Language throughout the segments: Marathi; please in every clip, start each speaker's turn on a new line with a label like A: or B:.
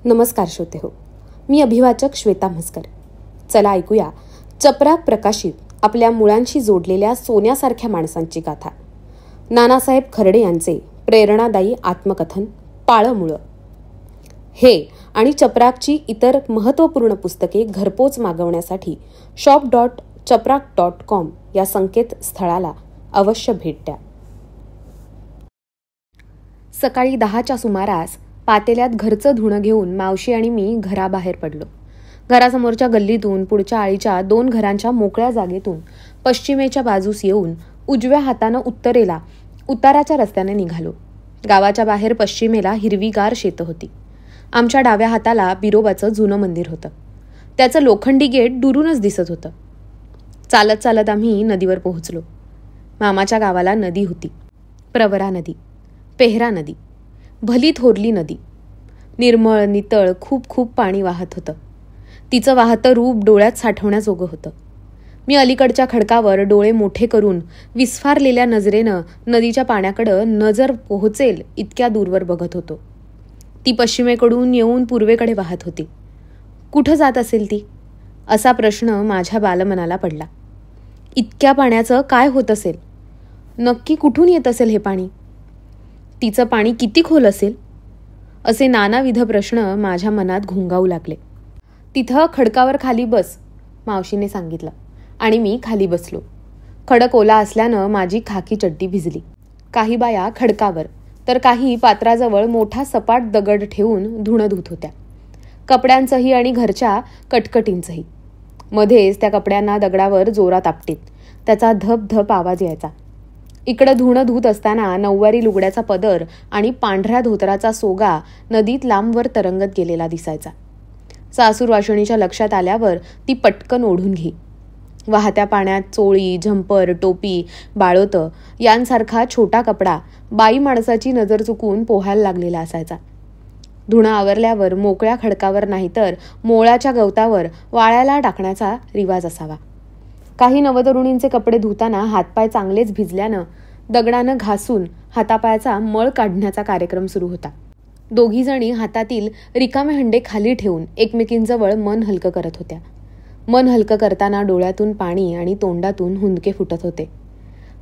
A: नमस्कार श्रोते हो, मी अभिवाचक श्वेता म्हसकर. चला ऐकूया चपराक प्रकाशित आपल्या मुळांशी जोडलेल्या सोन्यासारख्या माणसांची गाथा. नानासाहेब खर्डे यांचे प्रेरणादायी आत्मकथन पाळं मुळं. हे आणि चपराकची इतर महत्त्वपूर्ण पुस्तके घरपोच मागवण्यासाठी shop.chaprak.com या संकेतस्थळाला अवश्य भेट द्या. सकाळी 10च्या सुमारास पातेल्यात घरचं धुणं घेऊन मावशी आणि मी घराबाहेर पडलो. घरासमोरच्या गल्लीतून पुढच्या आळीच्या 2 घरांच्या मोकळ्या जागेतून पश्चिमेच्या बाजूस येऊन उजव्या हातानं उत्तरेला उताराच्या रस्त्याने निघालो. गावाच्या बाहेर पश्चिमेला हिरवीगार शेतं होती. आमच्या डाव्या हाताला बिरोबाचं जुनं मंदिर होतं. त्याचं लोखंडी गेट दुरूनच दिसत होतं. चालत चालत आम्ही नदीवर पोहोचलो. मामाच्या गावाला नदी होती. प्रवरा नदी, पेहरा नदी, भली थोरली नदी. निर्मळ नितळ खूप खूप पाणी वाहत होतं. तिचं वाहतं रूप डोळ्यात साठवण्याजोगं होतं. मी अलीकडच्या खडकावर डोळे मोठे करून विस्फारलेल्या नजरेनं नदीच्या पाण्याकडं नजर पोहोचेल इतक्या दूरवर बघत होतो. ती पश्चिमेकडून येऊन पूर्वेकडे वाहत होती. कुठं जात असेल ती, असा प्रश्न माझ्या बालमनाला पडला. इतक्या पाण्याचं काय होत असेल? नक्की कुठून येत असेल हे पाणी? तिचं पाणी किती खोल असेल? असे नानाविध प्रश्न माझ्या मनात घुंगावू लागले. तिथं खडकावर खाली बस, मावशीने सांगितलं आणि मी खाली बसलो. खडक ओला असल्यानं माझी खाकी चड्डी भिजली. काही बाया खडकावर तर काही पात्राजवळ मोठा सपाट दगड ठेवून धुणं धुत होत्या, कपड्यांचंही आणि घरच्या कटकटींचंही. मध्येच त्या कपड्यांना दगडावर जोरात आपटीत. त्याचा धप धप आवाज यायचा. इकडं धुणं धुत असताना नऊवारी लुगड्याचा पदर आणि पांढऱ्या धोतराचा सोगा नदीत लांबवर तरंगत गेलेला दिसायचा. सासूर वाशिणीच्या लक्षात आल्यावर ती पटकन ओढून घे. वाहत्या पाण्यात चोळी, झंपर, टोपी, बाळोतं यांसारखा छोटा कपडा बाई माणसाची नजर चुकून पोहायला लागलेला असायचा. धुणं आवरल्यावर मोकळ्या खडकावर नाहीतर मोळाच्या गवतावर वाळायला टाकण्याचा रिवाज असावा. काही नवतरुणींचे कपडे धुताना हातपाय चांगलेच भिजल्यानं दगडानं घासून हातापायाचा मळ काढण्याचा कार्यक्रम सुरू होता. दोघीजणी हातातील रिकामे हंडे खाली ठेवून एकमेकींजवळ मन हलकं करत होत्या. मन हलकं करताना डोळ्यातून पाणी आणि तोंडातून हुंदके फुटत होते.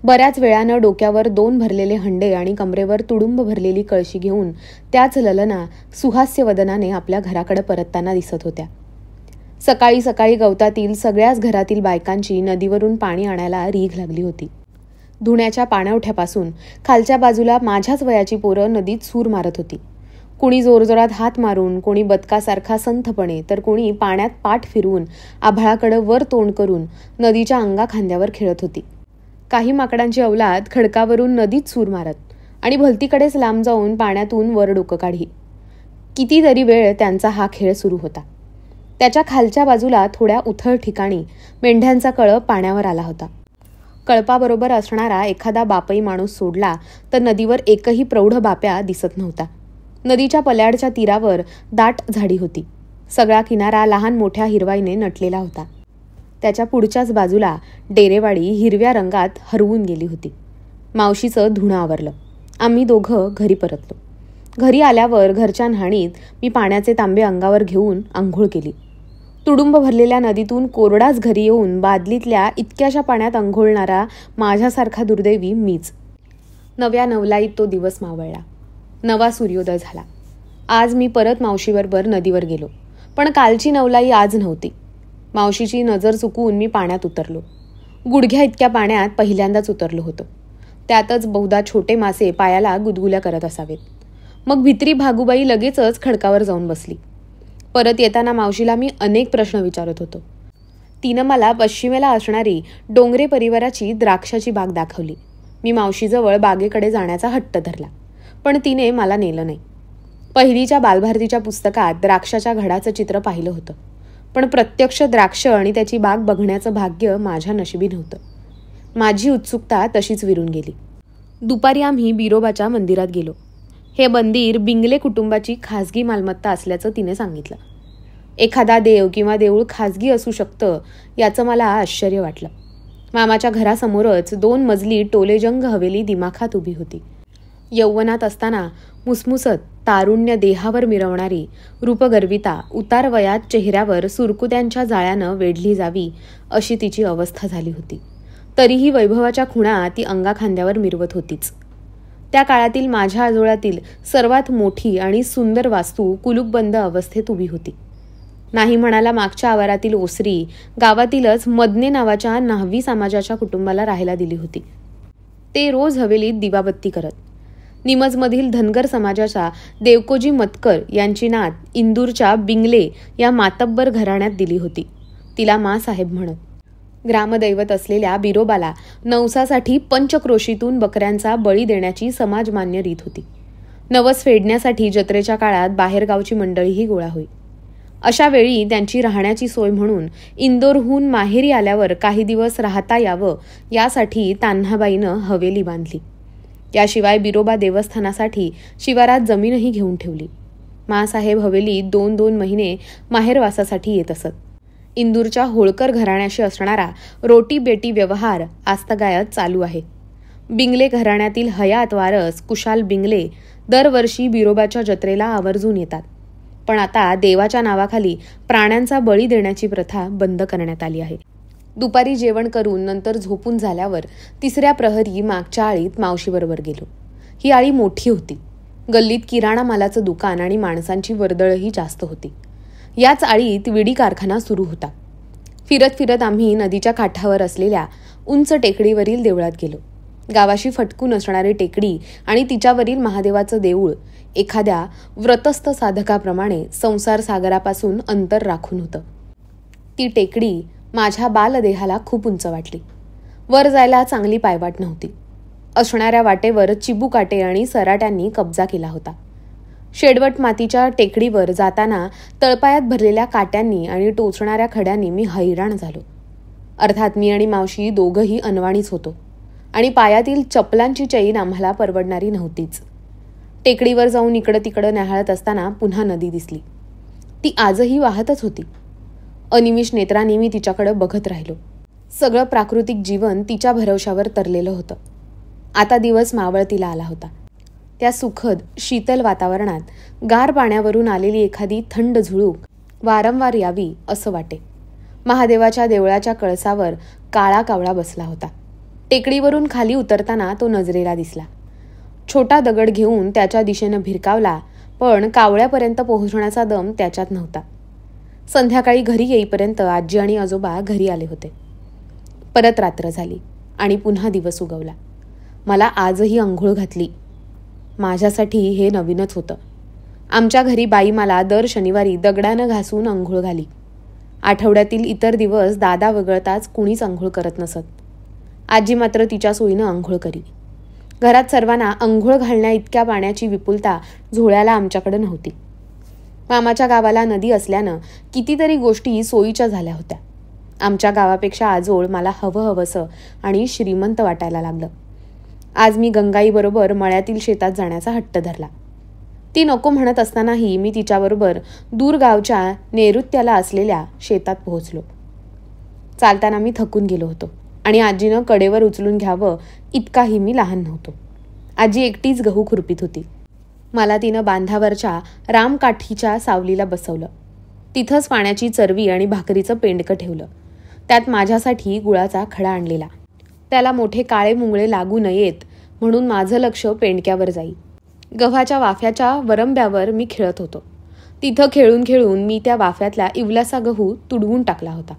A: बऱ्याच वेळानं डोक्यावर 2 भरलेले हंडे आणि कमरेवर तुडुंब भरलेली कळशी घेऊन त्याच ललना सुहास्य वदनाने आपल्या घराकडे परतताना दिसत होत्या. सकाळी सकाळी गवतातील सगळ्याच घरातील बायकांची नदीवरून पाणी आणायला रीघ लागली होती. धुण्याच्या पाणवठ्यापासून खालच्या बाजूला माझ्याच वयाची पोरं नदीत सूर मारत होती. कुणी जोरजोरात हात मारून, कोणी बदकासारखा संथपणे, तर कुणी पाण्यात पाठ फिरवून आभाळाकडं वर तोंड करून नदीच्या अंगा खांद्यावर खेळत होती. काही माकडांची अवलाद खडकावरून नदीत सूर मारत आणि भलतीकडेच लांब जाऊन पाण्यातून वर डोकं काढी. कितीतरी वेळ त्यांचा हा खेळ सुरू होता. त्याच्या खालच्या बाजूला थोड्या उथळ ठिकाणी मेंढ्यांचा कळप पाण्यावर आला होता. कळपाबरोबर असणारा एखादा बापई माणूस सोडला तर नदीवर एकही प्रौढ बाप्या दिसत नव्हता. नदीच्या पल्याडच्या तीरावर दाट झाडी होती. सगळा किनारा लहान मोठ्या हिरवाईने नटलेला होता. त्याच्या पुढच्याच बाजूला डेरेवाडी हिरव्या रंगात हरवून गेली होती. मावशीचं धुणं आवरलं. आम्ही दोघं घरी परतलो. घरी आल्यावर घरच्या न्हाणीत मी पाण्याचे तांबे अंगावर घेऊन आंघोळ केली. तुडुंब भरलेल्या नदीतून कोरडाच घरी येऊन बादलीतल्या इतक्याशा पाण्यात अंघोळणारा माझ्यासारखा दुर्दैवी मीच. नव्या नवलाईत तो दिवस मावळला. नवा सूर्योदय झाला. आज मी परत मावशीबरोबर नदीवर गेलो. पण कालची नवलाई आज नव्हती. मावशीची नजर चुकवून मी पाण्यात उतरलो. गुडघ्या इतक्या पाण्यात पहिल्यांदाच उतरलो होतो. त्यातच बहुधा छोटे मासे पायाला गुदगुल्या करत असावेत. मग भित्री भागूबाई लगेचच खडकावर जाऊन बसली. परत येताना मावशीला मी अनेक प्रश्न विचारत होतो. तिनं मला पश्चिमेला असणारी डोंगरे परिवाराची द्राक्षाची बाग दाखवली. मी मावशीजवळ बागेकडे जाण्याचा हट्ट धरला, पण तिने मला नेलं नाही. पहिलीच्या बालभारतीच्या पुस्तकात द्राक्षाच्या घडाचं चित्र पाहिलं होतं, पण प्रत्यक्ष द्राक्ष आणि त्याची बाग बघण्याचं भाग्य माझ्या नशिबी नव्हतं. माझी उत्सुकता तशीच विरून गेली. दुपारी आम्ही बिरोबाच्या मंदिरात गेलो. हे मंदिर बिंगले कुटुंबाची खाजगी मालमत्ता असल्याचं तिने सांगितलं. एखादा देव किंवा देऊळ खाजगी असू शकतं याचं मला आश्चर्य वाटलं. मामाच्या घरासमोरच 2 मजली टोलेजंग हवेली दिमाखात उभी होती. यौवनात असताना मुसमुसत तारुण्य देहावर मिरवणारी रूपगर्विता उतार वयात चेहऱ्यावर सुरकुत्यांच्या जाळ्यानं वेढली जावी अशी तिची अवस्था झाली होती. तरीही वैभवाच्या खुणा ती अंगाखांद्यावर मिरवत होतीच. त्या काळातील माझ्या आजोळ्यातील सर्वात मोठी आणि सुंदर वास्तू कुलूपबंद अवस्थेत उभी होती. नाही म्हणाला मागच्या आवारातील ओसरी गावातीलच मदने नावाच्या न्हावी समाजाच्या कुटुंबाला राहायला दिली होती. ते रोज हवेलीत दिवाबत्ती करत. निमजमधील धनगर समाजाचा देवकोजी मतकर यांची नात इंदूरच्या बिंगले या मातब्बर घराण्यात दिली होती. तिला माँसाहेब म्हणत. ग्रामदैवत असलेल्या बिरोबाला नवसासाठी पंचक्रोशीतून बकऱ्यांचा बळी देण्याची समाजमान्य रीत होती. नवस फेडण्यासाठी जत्रेच्या काळात बाहेरगावची मंडळीही गोळा होई. अशा वेळी त्यांची राहण्याची सोय म्हणून इंदोरहून माहेरी आल्यावर काही दिवस राहता यावं यासाठी तान्हाबाईनं हवेली बांधली. याशिवाय बिरोबा देवस्थानासाठी शिवारात जमीनही घेऊन ठेवली. माँसाहेब हवेलीत 2-2 महिने माहेरवासासाठी येत असत. इंदूरच्या होळकर घराण्याशी असणारा रोटी बेटी व्यवहार आजतागायत चालू आहे. बिंगले घराण्यातील हयात वारस कुशाल बिंगले दरवर्षी बिरोबाच्या जत्रेला आवर्जून येतात. पण आता देवाच्या नावाखाली प्राण्यांचा बळी देण्याची प्रथा बंद करण्यात आली आहे. दुपारी जेवण करून नंतर झोपून झाल्यावर तिसऱ्या प्रहरी मागच्या आळीत मावशीबरोबर गेलो. ही आळी मोठी होती. गल्लीत किराणा मालाचं दुकान आणि माणसांची वर्दळही जास्त होती. याच आळीत विडी कारखाना सुरू होता. फिरत फिरत आम्ही नदीच्या काठावर असलेल्या उंच टेकडीवरील देवळात गेलो. गावाशी फटकून असणारी टेकडी आणि तिच्यावरील महादेवाचं देऊळ एखाद्या व्रतस्थ साधकाप्रमाणे संसार सागरापासून अंतर राखून होतं. ती टेकडी माझ्या बालदेहाला खूप उंच वाटली. वर जायला चांगली पायवाट नव्हती. असणाऱ्या वाटेवर चिबूकाटे आणि सराट्यांनी कब्जा केला होता. शेडवट मातीच्या टेकडीवर जाताना तळपायात भरलेल्या काट्यांनी आणि टोचणाऱ्या खड्यांनी मी हैराण झालो. अर्थात मी आणि मावशी दोघंही अनवाणीच होतो आणि पायातील चपलांची चैन आम्हाला परवडणारी नव्हतीच. टेकडीवर जाऊन इकडं तिकडं न्याहाळत असताना पुन्हा नदी दिसली. ती आजही वाहतच होती. अनिमिष नेत्रांनी मी तिच्याकडे बघत राहिलो. सगळं प्राकृतिक जीवन तिच्या भरवशावर तरलेलं होतं. आता दिवस मावळतीला आला होता. त्या सुखद शीतल वातावरणात गार पाण्यावरून आलेली एखादी थंड झुळूक वारंवार यावी असं वाटे. महादेवाच्या देवळाच्या कळसावर काळा कावळा बसला होता. टेकडीवरून खाली उतरताना तो नजरेला दिसला. छोटा दगड घेऊन त्याच्या दिशेनं भिरकावला, पण कावळ्यापर्यंत पोहोचण्याचा दम त्याच्यात नव्हता. संध्याकाळी घरी येईपर्यंत आजी आणि आजोबा घरी आले होते. परत रात्र झाली आणि पुन्हा दिवस उगवला. मला आजही अंघोळ घातली. माझ्यासाठी हे नवीनच होतं. आमच्या घरी बाई मला दर शनिवारी दगडानं घासून अंघोळ घाली. आठवड्यातील इतर दिवस दादा वगळताच कुणीच अंघोळ करत नसत. आजी मात्र तिच्या सोयीनं अंघोळ करी. घरात सर्वांना अंघोळ घालण्या इतक्या पाण्याची विपुलता झोळ्याला आमच्याकडे नव्हती. मामाच्या गावाला नदी असल्यानं कितीतरी गोष्टी सोयीच्या झाल्या होत्या. आमच्या गावापेक्षा आजोळ मला हवंसं आणि श्रीमंत वाटायला लागलं. आज मी गंगाईबरोबर मळ्यातील शेतात जाण्याचा हट्ट धरला. ती नको म्हणत असतानाही मी तिच्याबरोबर दूर गावच्या नैऋत्याला असलेल्या शेतात पोहोचलो. चालताना मी थकून गेलो होतो आणि आजीनं कडेवर उचलून घ्यावं इतकाही मी लहान नव्हतो. आजी एकटीच गहू खुरपीत होती. मला तिनं बांधावरच्या रामकाठीच्या सावलीला बसवलं. तिथंच पाण्याची चरवी आणि भाकरीचं पेंडकं ठेवलं. त्यात माझ्यासाठी गुळाचा खडा आणलेला. त्याला मोठे काळे मुंगळे लागू नयेत म्हणून माझं लक्ष पेंडक्यावर जाई. गव्हाच्या वाफ्याच्या वरंब्यावर मी खेळत होतो. तिथं खेळून खेळून मी त्या वाफ्यातला इवलासा गहू तुडवून टाकला होता.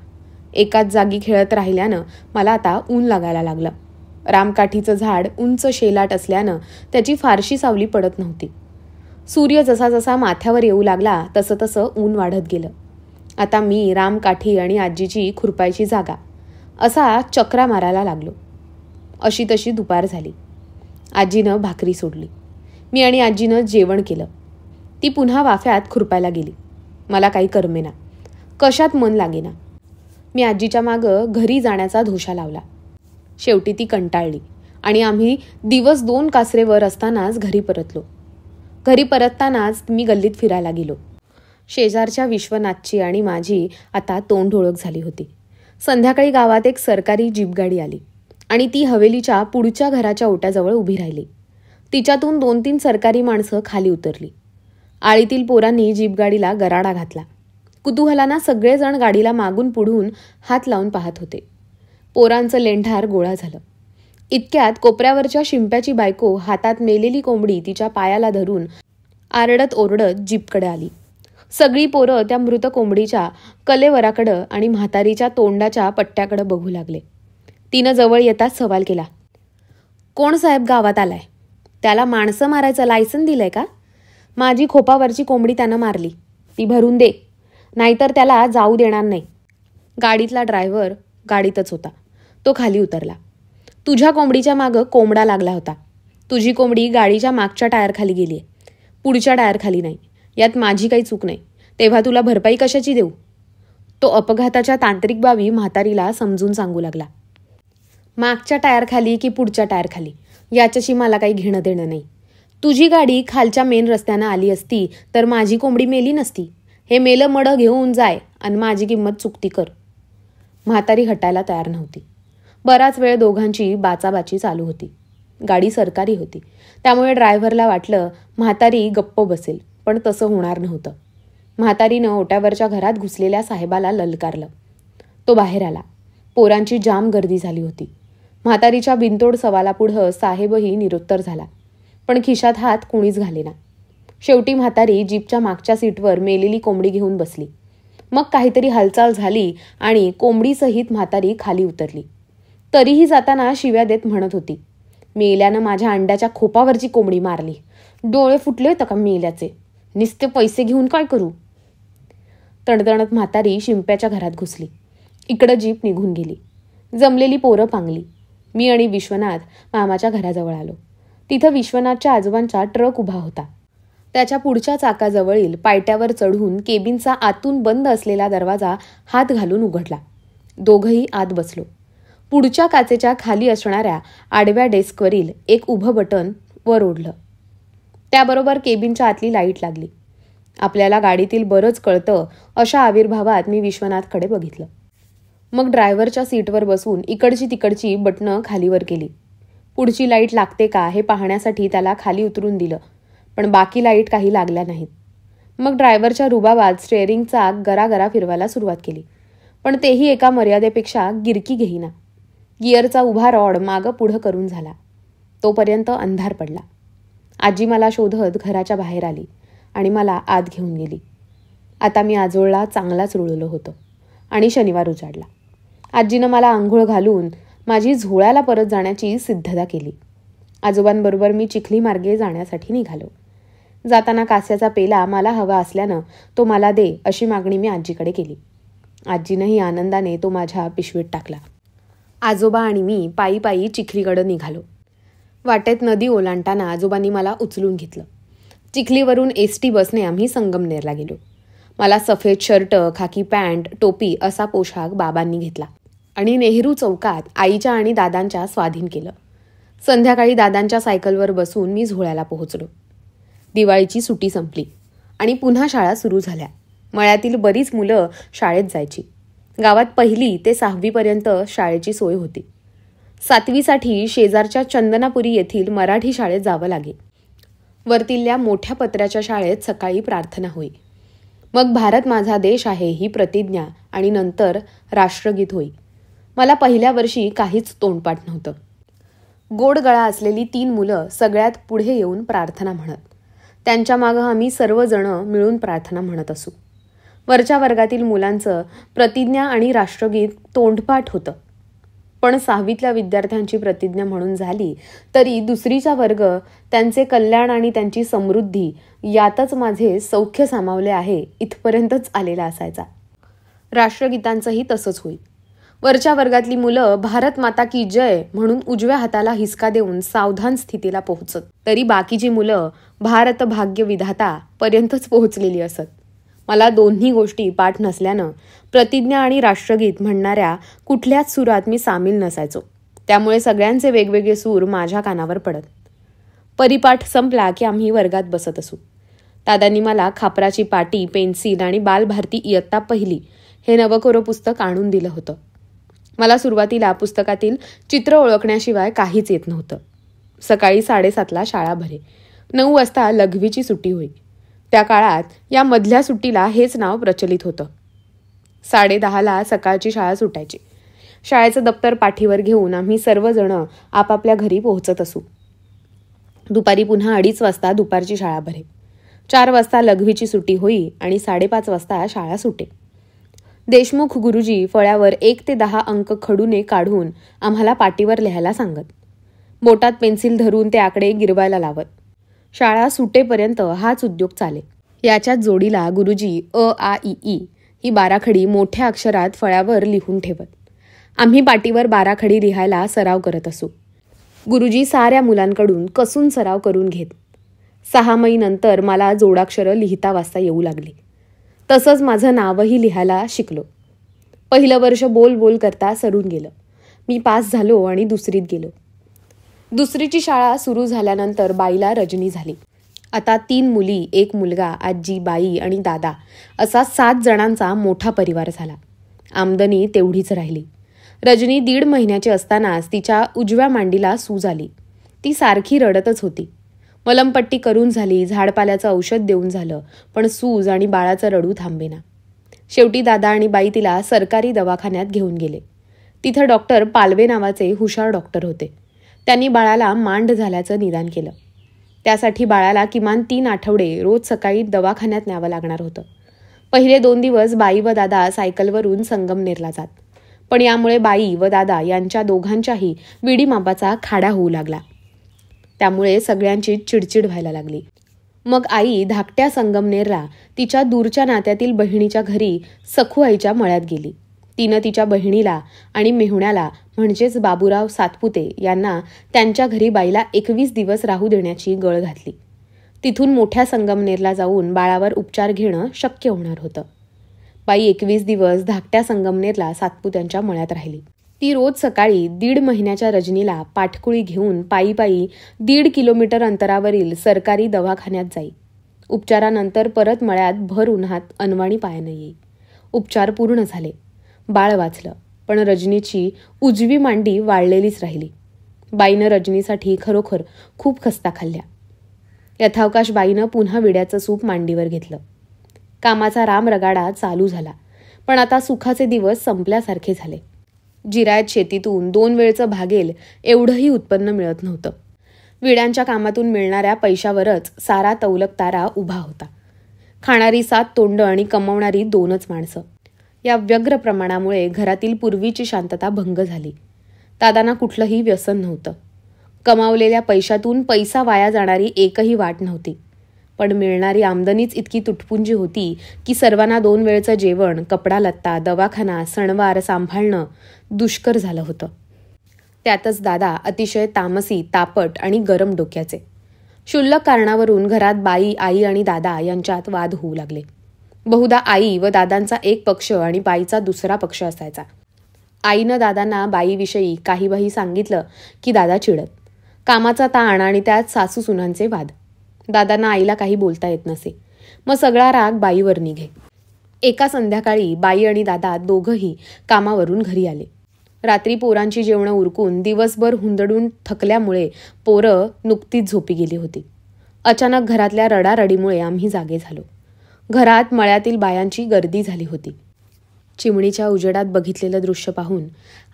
A: एकाच जागी खेळत राहिल्यानं मला आता ऊन लागायला लागलं. रामकाठीचं झाड उंच शेलाट असल्यानं त्याची फारशी सावली पडत नव्हती. सूर्य जसा जसा माथ्यावर येऊ लागला तसं तसं ऊन वाढत गेलं. आता मी रामकाठी आणि आजीची खुरपायची जागा असा चक्रा मारायला लागलो. अशी तशी दुपार झाली. आजीनं भाकरी सोडली. मी आणि आजीनं जेवण केलं. ती पुन्हा वाफ्यात खुरपायला गेली. मला काही करमेना, कशात मन लागेना. मी आजीच्या मागं घरी जाण्याचा धोशा लावला. शेवटी ती कंटाळली आणि आम्ही दिवस 2 कासरे वर असतानाच घरी परतलो. घरी परततानाच मी गल्लीत फिरायला गेलो. शेजारच्या विश्वनाथची आणि माझी आता तोंड ओळख झाली होती. संध्याकाळी गावात एक सरकारी जीपगाडी आली आणि ती हवेलीच्या पुढच्या घराच्या ओट्याजवळ उभी राहिली. तिच्यातून 2-3 सरकारी माणसं खाली उतरली. आळीतील पोरांनी जीप गाडीला गराडा घातला. कुतूहलानं सगळेजण गाडीला मागून पुढून हात लावून पाहत होते. पोरांचं लेंढार गोळा झालं. इतक्यात कोपऱ्यावरच्या शिंप्याची बायको हातात मेलेली कोंबडी तिच्या पायाला धरून आरडत ओरडत जीपकडे आली. सगळी पोरं त्या मृत कोंबडीच्या कलेवराकडं आणि म्हातारीच्या तोंडाच्या पट्ट्याकडं बघू लागले. तिनं जवळ येताच सवाल केला, कोण साहेब गावात आलाय? त्याला माणसं मारायचं लायसन दिलंय का? माझी खोपावरची कोंबडी त्यानं मारली, ती भरून दे, नाहीतर त्याला जाऊ देणार नाही. गाडीतला ड्रायव्हर गाडीतच होता. तो खाली उतरला. तुझ्या कोंबडीच्या मागं कोंबडा लागला होता. तुझी कोंबडी गाडीच्या मागच्या टायरखाली गेलीये, पुढच्या टायरखाली नाही. यात माझी काही चूक नाही. तेव्हा तुला भरपाई कशाची देऊ? तो अपघाताच्या तांत्रिक बाबी म्हातारीला समजून सांगू लागला. मागच्या टायरखाली की पुढच्या टायरखाली याच्याशी मला काही घेणं देणं नाही. तुझी गाडी खालच्या मेन रस्त्यानं आली असती तर माझी कोंबडी मेली नसती. हे मेलं मडं घेऊन जाय आणि माझी किंमत चुकती कर. म्हातारी हटायला तयार नव्हती. बराच वेळ दोघांची बाचाबाची चालू होती. गाडी सरकारी होती, त्यामुळे ड्रायव्हरला वाटलं म्हातारी गप्प बसेल, पण तसं होणार नव्हतं. म्हातारीनं ओट्यावरच्या घरात घुसलेल्या साहेबाला ललकारलं. तो बाहेर आला. पोरांची जाम गर्दी झाली होती. म्हातारीच्या बिनतोड सवालापुढं साहेबही निरुत्तर झाला, पण खिशात हात कुणीच घालेना. शेवटी म्हातारी जीपच्या मागच्या सीटवर मेलेली कोंबडी घेऊन बसली. मग काहीतरी हालचाल झाली आणि कोंबडीसहित म्हातारी खाली उतरली. तरीही जाताना शिव्या देत म्हणत होती, मेल्यानं माझ्या अंड्याच्या खोपावरची कोंबडी मारली. डोळे फुटले होते का मेल्याचे? नुसते पैसे घेऊन काय करू? तणतणत म्हातारी शिंप्याच्या घरात घुसली. इकडं जीप निघून गेली. जमलेली पोरं पांगली. मी आणि विश्वनाथ मामाच्या घराजवळ आलो. तिथं विश्वनाथच्या आजोबांचा ट्रक उभा होता. त्याच्या पुढच्या चाकाजवळील पायट्यावर चढून केबिनचा आतून बंद असलेला दरवाजा हात घालून उघडला. दोघंही आत बसलो. पुढच्या काचेच्या खाली असणाऱ्या आडव्या डेस्कवरील एक उभं बटन वर ओढलं. त्याबरोबर केबिनच्या आतली लाईट लागली. आपल्याला गाडीतील बरंच कळतं अशा आविर्भावात मी विश्वनाथकडे बघितलं. मग ड्रायव्हरच्या सीटवर बसून इकडची तिकडची बटणं खालीवर केली. पुढची लाईट लागते का हे पाहण्यासाठी त्याला खाली उतरून दिलं, पण बाकी लाईट काही लागल्या नाहीत. मग ड्रायव्हरच्या रुबाबात स्टेअरिंगचा गरागरा फिरवायला सुरुवात केली, पण तेही एका मर्यादेपेक्षा गिरकी घेईना. गिअरचा उभा रॉड मागं पुढं करून झाला. तोपर्यंत अंधार पडला. आजी मला शोधत घराच्या बाहेर आली आणि मला आत घेऊन गेली. आता मी आजोळला चांगलाच रुळलो होतो आणि शनिवार उजाडला. आजीनं मला आंघोळ घालून माझी झोळ्याला परत जाण्याची सिद्धता केली. आजोबांबरोबर मी चिखली मार्गे जाण्यासाठी निघालो. जाताना कास्याचा पेला मला हवा असल्यानं तो मला दे अशी मागणी मी आजीकडे केली. आजीनंही आनंदाने तो माझ्या पिशवीत टाकला. आजोबा आणि मी पायी पायी चिखलीकडं निघालो. वाटेत नदी ओलांडताना आजोबांनी मला उचलून घेतलं. चिखलीवरून एसटी बसने आम्ही संगमनेरला गेलो. मला सफेद शर्ट, खाकी पॅन्ट, टोपी असा पोशाख बाबांनी घेतला आणि नेहरू चौकात आईच्या आणि दादांच्या स्वाधीन केलं. संध्याकाळी दादांच्या सायकलवर बसून मी झोळ्याला पोहोचलो. दिवाळीची सुट्टी संपली आणि पुन्हा शाळा सुरू झाल्या. मळ्यातील बरीच मुलं शाळेत जायची. गावात 1ली ते 6वी पर्यंत शाळेची सोय होती. 7वीसाठी शेजारच्या चंदनापुरी येथील मराठी शाळेत जावं लागे. वरतील्या मोठ्या पत्र्याच्या शाळेत सकाळी प्रार्थना होई. मग भारत माझा देश आहे ही प्रतिज्ञा आणि नंतर राष्ट्रगीत होई. मला पहिल्या वर्षी काहीच तोंडपाठ नव्हतं. गोड गळा असलेली 3 मुलं सगळ्यात पुढे येऊन प्रार्थना म्हणत. त्यांच्या मागं आम्ही सर्वजण मिळून प्रार्थना म्हणत असू. वरच्या वर्गातील मुलांचं प्रतिज्ञा आणि राष्ट्रगीत तोंडपाठ होतं. पण 6वीतल्या विद्यार्थ्यांची प्रतिज्ञा म्हणून झाली तरी दुसरीचा वर्ग त्यांचे कल्याण आणि त्यांची समृद्धी यातच माझे सौख्य सामावले आहे इथपर्यंतच आलेला असायचा. राष्ट्रगीतांचंही तसंच होईल. वरच्या वर्गातली मुलं भारत माता की जय म्हणून उजव्या हाताला हिसका देऊन सावधान स्थितीला पोहोचत, तरी बाकीची मुलं भारत भाग्य विधाता पर्यंतच पोहोचलेली असत. मला दोन्ही गोष्टी पाठ नसल्यानं प्रतिज्ञा आणि राष्ट्रगीत म्हणणाऱ्या कुठल्याच सुरात मी सामील नसायचो. त्यामुळे सगळ्यांचे वेगवेगळे सूर माझ्या कानावर पडत. परिपाठ संपला की आम्ही वर्गात बसत असू. दादांनी मला खापराची पाटी, पेन्सिल आणि बालभारती इयत्ता 1 हे नवकोरं पुस्तक आणून दिलं होतं. मला सुरुवातीला पुस्तकातील चित्र ओळखण्याशिवाय काहीच येत नव्हतं. सकाळी 7:30ला शाळा भरे. 9 वाजता लघवीची सुट्टी होई. त्या काळात या मधल्या सुट्टीला हेच नाव प्रचलित होतं. 10:30ला सकाळची शाळा सुटायची. शाळेचं दप्तर पाठीवर घेऊन आम्ही सर्वजण आपापल्या घरी पोहोचत असू. दुपारी पुन्हा 2:30 वाजता दुपारची शाळा भरे. 4 वाजता लघवीची सुट्टी होई आणि 5:30 वाजता शाळा सुटे. देशमुख गुरुजी फळ्यावर 1 ते 10 अंक खडूने काढून आम्हाला पाटीवर लिहायला सांगत. बोटात पेन्सिल धरून ते आकडे गिरवायला लावत. शाळा सुटेपर्यंत हाच उद्योग चाले. याच्याच जोडीला गुरुजी अ आ इ ई ही बाराखडी मोठ्या अक्षरात फळ्यावर लिहून ठेवत. आम्ही पाटीवर बाराखडी लिहायला सराव करत असू. गुरुजी साऱ्या मुलांकडून कसून सराव करून घेत. 6 महिन्यानंतर मला जोडाक्षरं लिहिता वाचता येऊ लागली. तसंच माझं नावही लिहायला शिकलो. पहिलं वर्ष बोल बोल करता सरून गेलं. मी पास झालो आणि दुसरीत गेलो. दुसरीची शाळा सुरू झाल्यानंतर बाईला रजनी झाली. आता 3 मुली, 1 मुलगा, आजी, बाई आणि दादा असा 7 जणांचा मोठा परिवार झाला. आमदनी तेवढीच राहिली. रजनी 1.5 महिन्याची असतानाच तिच्या उजव्या मांडीला सूज आली. ती सारखी रडतच होती. मलमपट्टी करून झाली, झाडपाल्याचं औषध देऊन झालं, पण सूज आणि बाळाचं रडू थांबेना. शेवटी दादा आणि बाई तिला सरकारी दवाखान्यात घेऊन गेले. तिथं डॉक्टर पालवे नावाचे हुशार डॉक्टर होते. त्यांनी बाळाला मांड झाल्याचं निदान केलं. त्यासाठी बाळाला किमान 3 आठवडे रोज सकाळी दवाखान्यात न्यावं लागणार होतं. पहिले 2 दिवस बाई व दादा सायकलवरून संगमनेरला जात. पण यामुळे बाई व दादा यांच्या दोघांच्याही विडी मापाचा खाडा होऊ लागला. त्यामुळे सगळ्यांची चिडचिड व्हायला लागली. मग आई धाकट्या संगमनेरला तिच्या दूरच्या नात्यातील बहिणीच्या घरी सखू आईच्या मळ्यात गेली. तिनं तिच्या बहिणीला आणि मेहुण्याला म्हणजेच बाबूराव सातपुते यांना त्यांच्या घरी बाईला 21 दिवस राहू देण्याची गळ घातली. तिथून मोठ्या संगमनेरला जाऊन बाळावर उपचार घेणं शक्य होणार होतं. बाई 21 दिवस धाकट्या संगमनेरला सातपुत्यांच्या मळ्यात राहिली. ती रोज सकाळी 1.5 महिन्याच्या रजनीला पाठकुळी घेऊन पायी 1.5 किलोमीटर अंतरावरील सरकारी दवाखान्यात जाई. उपचारानंतर परत मळ्यात भर उन्हात अनवाणी पायानं येई. उपचार पूर्ण झाले. बाळ वाचलं, पण रजनीची उजवी मांडी वाळलेलीच राहिली. बाईनं रजनीसाठी खरोखर खूप खस्ता खाल्ल्या. यथावकाश बाईनं पुन्हा विड्याचं सूप मांडीवर घेतलं. कामाचा रामरगाडा चालू झाला, पण आता सुखाचे दिवस संपल्यासारखे झाले. जिरायत शेतीतून 2 वेळचं भागेल एवढंही उत्पन्न मिळत नव्हतं. विड्यांच्या कामातून मिळणाऱ्या पैशावरच सारा तौलक तारा उभा होता. खाणारी 7 तोंड आणि कमावणारी 2च माणसं. या व्यग्र प्रमाणामुळे घरातील पूर्वीची शांतता भंग झाली. दादांना कुठलंही व्यसन नव्हतं. कमावलेल्या पैशातून पैसा वाया जाणारी एकही वाट नव्हती. पण मिळणारी आमदनीच इतकी तुटपुंजी होती की सर्वांना 2 वेळचं जेवण, कपडा लत्ता, दवाखाना, सणवार सांभाळणं दुष्कर झालं होतं. त्यातच दादा अतिशय तामसी, तापट आणि गरम डोक्याचे. क्षुल्लक कारणावरून घरात बाई, आई आणि दादा यांच्यात वाद होऊ लागले. बहुधा आई व दादांचा एक पक्ष आणि बाईचा दुसरा पक्ष असायचा. आईनं दादांना बाईविषयी काही सांगितलं की दादा चिडत. कामाचा ताण आणि त्यात सासू सुनांचे वाद. दादांना आईला काही बोलता येत नसे. मग सगळा राग बाईवर निघे. एका संध्याकाळी बाई आणि दादा दोघंही कामावरून घरी आले. रात्री पोरांची जेवणं उरकून दिवसभर हुंदडून थकल्यामुळे पोरं नुकतीच झोपी गेली होती. अचानक घरातल्या रडारडीमुळे आम्ही जागे झालो. घरात मळ्यातील बायांची गर्दी झाली होती. चिमणीच्या उजेडात बघितलेलं दृश्य पाहून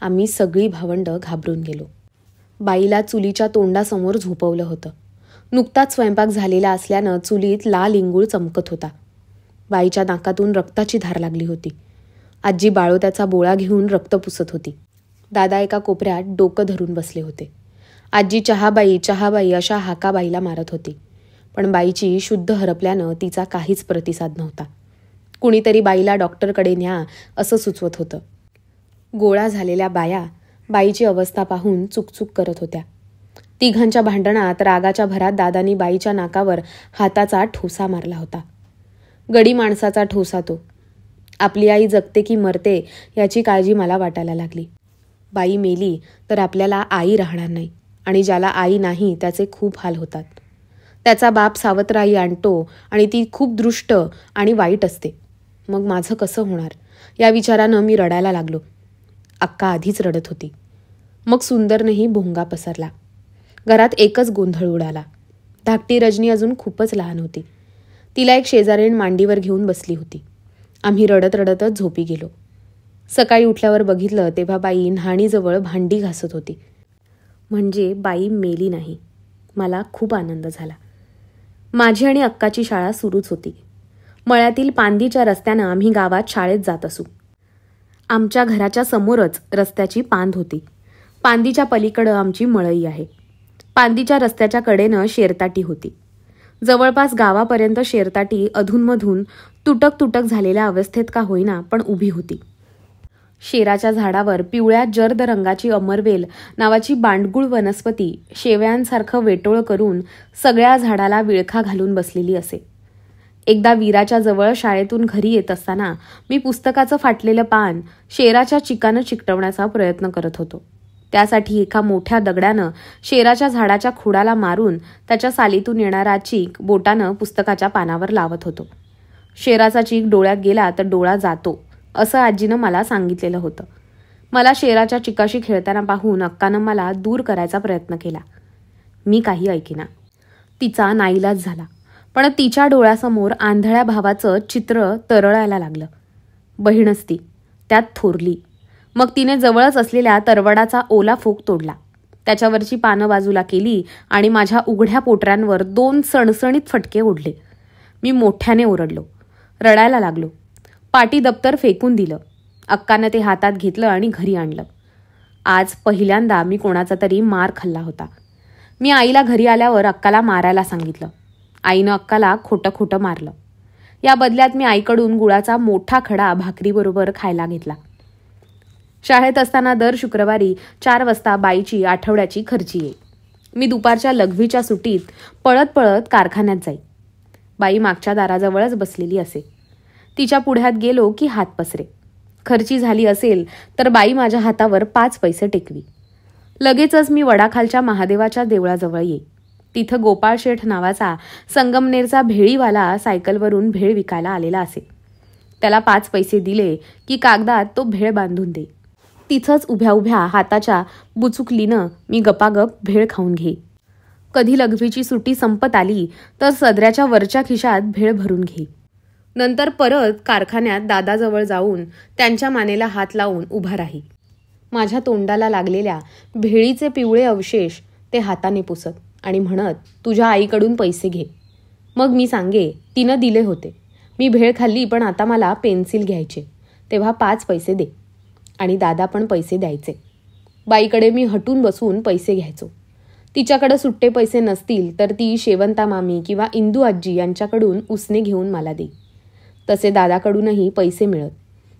A: आम्ही सगळी भावंडं घाबरून गेलो. बाईला चुलीच्या तोंडासमोर झोपवलं होतं. नुकताच स्वयंपाक झालेला असल्यानं चुलीत लाल इंगूळ चमकत होता. बाईच्या नाकातून रक्ताची धार लागली होती. आजी बाळोत्याचा बोळा घेऊन रक्त पुसत होती. दादा एका कोपऱ्यात डोकं धरून बसले होते. आजी चहाबाई चहाबाई अशा हाका बाईला मारत होती. पण बाईची शुद्ध हरपल्यानं तिचा काहीच प्रतिसाद नव्हता. कुणीतरी बाईला डॉक्टरकडे न्या असं सुचवत होतं. गोळा झालेल्या बाया बाईची अवस्था पाहून चुकचुक करत होत्या. तिघांच्या भांडणात रागाच्या भरात दादानी बाईच्या नाकावर हाताचा ठोसा मारला होता. गडी माणसाचा ठोसा तो. आपली आई जगते की मरते याची काळजी मला वाटायला लागली. बाई मेली तर आपल्याला आई राहणार नाही आणि ज्याला आई नाही त्याचे खूप हाल होतात. त्याचा बाप सावत्र आई आणतो आणि ती खूप दृष्ट आणि वाईट असते. मग माझं कसं होणार या विचारानं मी रडायला लागलो. अक्का आधीच रडत होती. मग सुंदरनेही भोंगा पसरला. घरात एकच गोंधळ उडाला. धाकटी रजनी अजून खूपच लहान होती. तिला एक शेजारीण मांडीवर घेऊन बसली होती. आम्ही रडत रडतच झोपी गेलो. सकाळी उठल्यावर बघितलं तेव्हा बाई न्हाणीजवळ भांडी घासत होती. म्हणजे बाई मेली नाही. मला खूप आनंद झाला. माझी आणि अक्काची शाळा सुरूच होती. मळ्यातील पांदीच्या रस्त्यानं आम्ही गावात शाळेत जात असू. आमच्या घराच्या समोरच रस्त्याची पांद होती. पांदीच्या पलीकडं आमची मळई आहे. पांदीच्या रस्त्याच्या कडेनं शेरताटी होती. जवळपास गावापर्यंत शेरताटी अधूनमधून तुटक तुटक झालेल्या अवस्थेत का होईना पण उभी होती. शेराच्या झाडावर पिवळ्या जर्द रंगाची अमरवेल नावाची बांडगुळ वनस्पती शेवयांसारखं वेटोळ करून सगळ्या झाडाला विळखा घालून बसलेली असे. एकदा वीराच्या जवळ शाळेतून घरी येत असताना मी पुस्तकाचं फाटलेलं पान शेराच्या चिकानं चिकटवण्याचा प्रयत्न करत होतो. त्यासाठी एका मोठ्या दगडानं शेराच्या झाडाच्या खोडाला मारून त्याच्या सालीतून येणारा चीक बोटानं पुस्तकाच्या पानावर लावत होतो. शेराचा चीक डोळ्यात गेला तर डोळा जातो असं आजीनं मला सांगितलेलं होतं. मला शेराच्या चिकाशी खेळताना पाहून अक्कानं मला दूर करायचा प्रयत्न केला. मी काही ऐकेना. तिचा नाईलाज झाला. पण तिच्या डोळ्यासमोर आंधळ्या भावाचं चित्र तरळायला लागलं. बहीणच ती, त्यात थोरली. मग तिने जवळच असलेल्या तरवडाचा ओला फोक तोडला. त्याच्यावरची पानं बाजूला केली आणि माझ्या उघड्या पोटऱ्यांवर 2 सणसणीत फटके ओढले. मी मोठ्याने ओरडलो. रडायला लागलो. पाटी दप्तर फेकून दिलं. अक्कानं ते हातात घेतलं आणि घरी आणलं. आज पहिल्यांदा मी कोणाचा तरी मार खाल्ला होता. मी आईला घरी आल्यावर अक्काला मारायला सांगितलं. आईनं अक्काला खोटं खोटं मारलं. या बदल्यात मी आईकडून गुळाचा मोठा खडा भाकरीबरोबर खायला घेतला. शाळेत असताना दर शुक्रवारी 4 वाजता बाईची आठवड्याची खर्ची येई. मी दुपारच्या लघवीच्या सुट्टीत पळत पळत कारखान्यात जाई. बाई मागच्या दाराजवळच बसलेली असे. तिच्या पुढ्यात गेलो की हात पसरे. खर्ची झाली असेल तर बाई माझ्या हातावर 5 पैसे टेकवी. लगेचच मी वडाखालच्या महादेवाच्या देवळाजवळ येई. तिथं गोपाळ शेठ नावाचा संगमनेरचा भेळीवाला सायकलवरून भेळ विकायला आलेला असे. त्याला 5 पैसे दिले की कागदात तो भेळ बांधून दे. तिथंच उभ्या उभ्या हाताच्या बुचुकलीनं मी गपागप भेळ खाऊन घेई. कधी लघवीची सुट्टी संपत आली तर सदऱ्याच्या वरच्या खिशात भेळ भरून घेई. नंतर परत कारखान्यात दादाजवळ जाऊन त्यांच्या मानेला हात लावून उभा राही. माझ्या तोंडाला लागलेल्या भेळीचे पिवळे अवशेष ते हाताने पुसत आणि म्हणत, तुझ्या आईकडून पैसे घे. मग मी सांगे, तिनं दिले होते. मी भेळ खाल्ली पण आता मला पेन्सिल घ्यायचे, तेव्हा 5 पैसे दे. आणि दादा पण पैसे द्यायचे. बाईकडे मी हटून बसून पैसे घ्यायचो. तिच्याकडे सुट्टे पैसे नसतील तर ती शेवंता मामी किंवा इंदू आजी यांच्याकडून उसने घेऊन मला दे. तसे दादाकडूनही पैसे मिळत.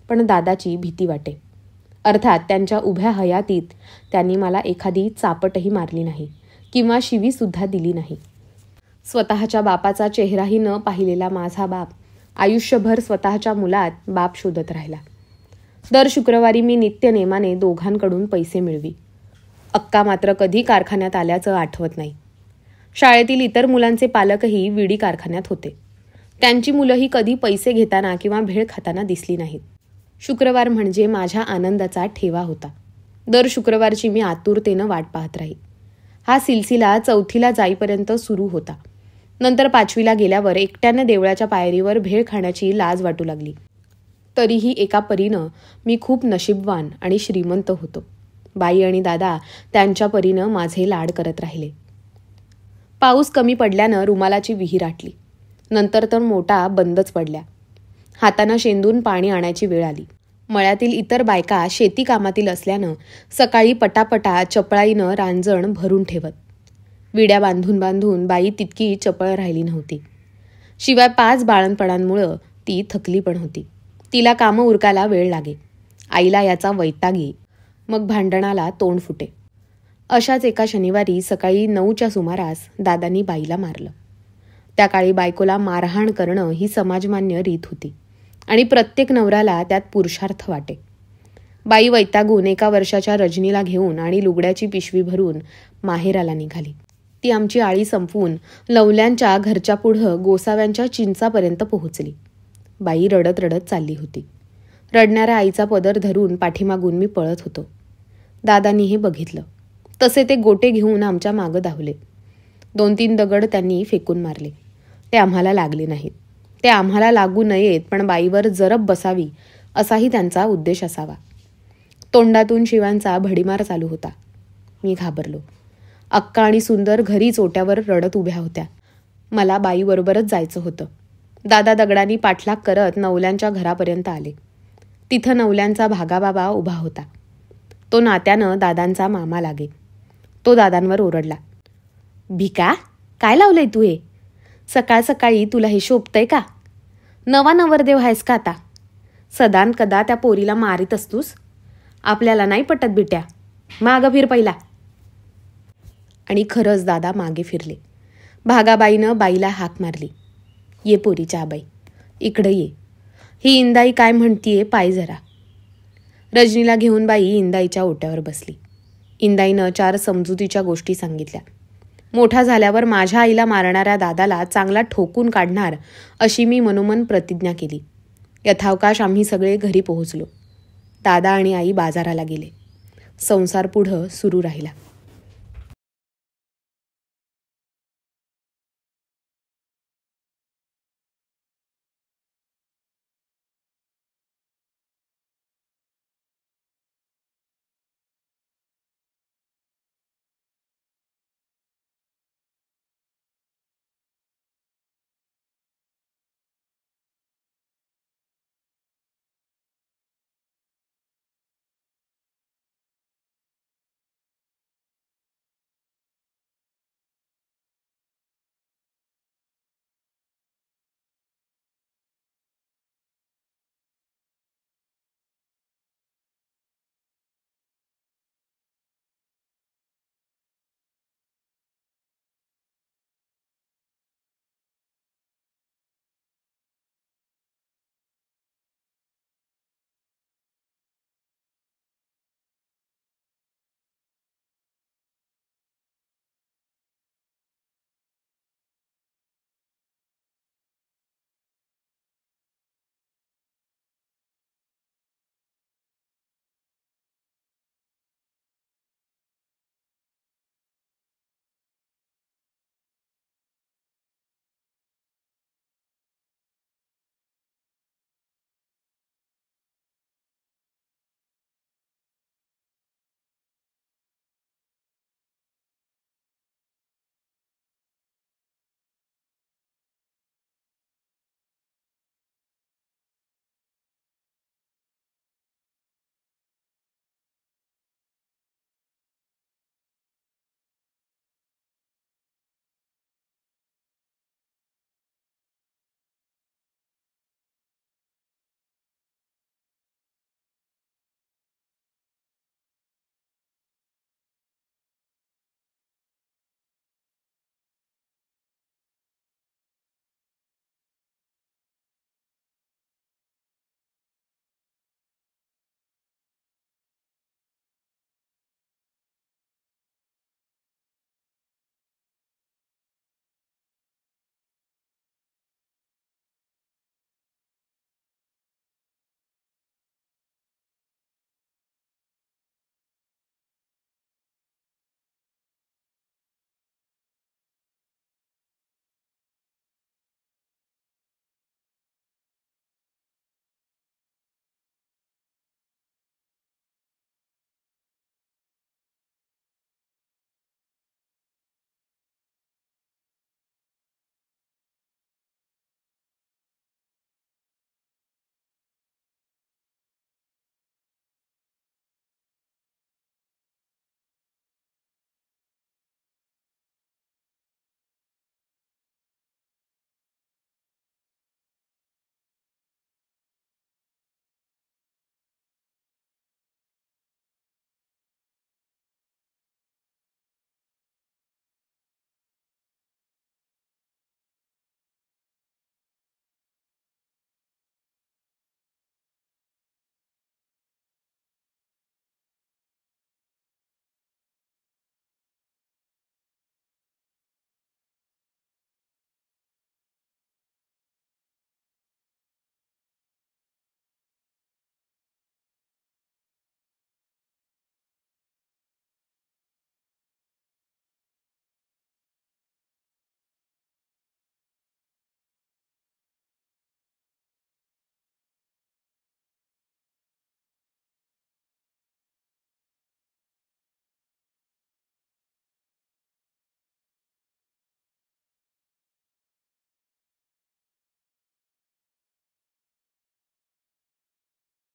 A: पण दादाची भीती वाटे. अर्थात त्यांच्या उभ्या हयातीत त्यांनी मला एखादी चापटही मारली नाही किंवा शिवीसुद्धा दिली नाही. स्वतःच्या बापाचा चेहराही न पाहिलेला माझा बाप आयुष्यभर स्वतःच्या मुलात बाप शोधत राहिला. दर शुक्रवारी मी नित्यनेमाने दोघांकडून पैसे मिळवी. अक्का मात्र कधी कारखान्यात आल्याचं आठवत नाही. शाळेतील इतर मुलांचे पालकही विडी कारखान्यात होते. त्यांची मुलंही कधी पैसे घेताना किंवा भेळ खाताना दिसली नाहीत. शुक्रवार म्हणजे माझ्या आनंदाचा ठेवा होता. दर शुक्रवारची मी आतुरतेनं वाट पाहत राही. हा सिलसिला 4थीला जाईपर्यंत सुरू होता. नंतर 5वीला गेल्यावर एकट्यानं देवळाच्या पायरीवर भेळ खाण्याची लाज वाटू लागली. तरीही एका परीनं मी खूप नशीबवान आणि श्रीमंत होतो. बाई आणि दादा त्यांच्या परीनं माझे लाड करत राहिले. पाऊस कमी पडल्यानं रुमालाची विहीर आटली. नंतर तर मोठा बंदच पडल्या. हातानं शेंदून पाणी आणायची वेळ आली. मळ्यातील इतर बायका शेती कामातील असल्यानं सकाळी पटापटा चपळाईनं रांजण भरून ठेवत. विड्या बांधून बांधून बाई तितकी चपळ राहिली नव्हती. शिवाय 5 बाळणपणांमुळं ती थकली पण होती. तिला कामं उरकायला वेळ लागे. आईला याचा वैताग येई. मग भांडणाला तोंड फुटे. अशाच एका शनिवारी सकाळी 9च्या सुमारास दादांनी बाईला मारलं. त्या काळी बायकोला मारहाण करणं ही समाजमान्य रीत होती आणि प्रत्येक नवऱ्याला त्यात पुरुषार्थ वाटे. बाई वैतागून 1 वर्षाच्या रजनीला घेऊन आणि लुगड्याची पिशवी भरून माहेराला निघाली. ती आमची आळी संपवून लवल्यांच्या घरच्या पुढं गोसाव्यांच्या चिंचापर्यंत पोहोचली. बाई रडत रडत चालली होती. रडणाऱ्या आईचा पदर धरून पाठीमागून मी पळत होतो. दादांनी हे बघितलं. तसे ते गोटे घेऊन आमच्या मागं धावले. 2-3 दगड त्यांनी फेकून मारले. ते आम्हाला लागले नाहीत. ते आम्हाला लागू नयेत, पण बाईवर जरब बसावी असाही त्यांचा उद्देश असावा. तोंडातून शिवांचा भडीमार चालू होता. मी घाबरलो. अक्का आणि सुंदर घरीच ओट्यावर रडत उभ्या होत्या. मला बाईबरोबरच जायचं होतं. दादा दगडांनी पाठलाग करत नवल्यांच्या घरापर्यंत आले. तिथं नवल्यांचा भागाबाबा उभा होता. तो नात्यानं दादांचा मामा लागे. तो दादांवर ओरडला, भिका, काय लावलंय तू हे? सकाळ सकाळी तुला हे शोभतंय का? नवा नवरदेव आहेस का आता? सदान कदा त्या पोरीला मारीत असतूस. आपल्याला नाही पटत बिट्या. मागं फिर पहिला. आणि खरंच दादा मागे फिरले. भागाबाईनं बाईला हाक मारली, ये पोरीच्या आबाई, इकडं ये. ही इंदाई काय म्हणतीये पाय जरा. रजनीला घेऊन बाई इंदाईच्या ओट्यावर बसली. इंदाईनं 4 समजुतीच्या गोष्टी सांगितल्या. मोठा झाल्यावर माझ्या आईला मारणाऱ्या दादाला चांगला ठोकून काढणार अशी मी मनोमन प्रतिज्ञा केली. यथावकाश आम्ही सगळे घरी पोहोचलो. दादा आणि आई बाजाराला गेले. संसार पुढं सुरू राहिला.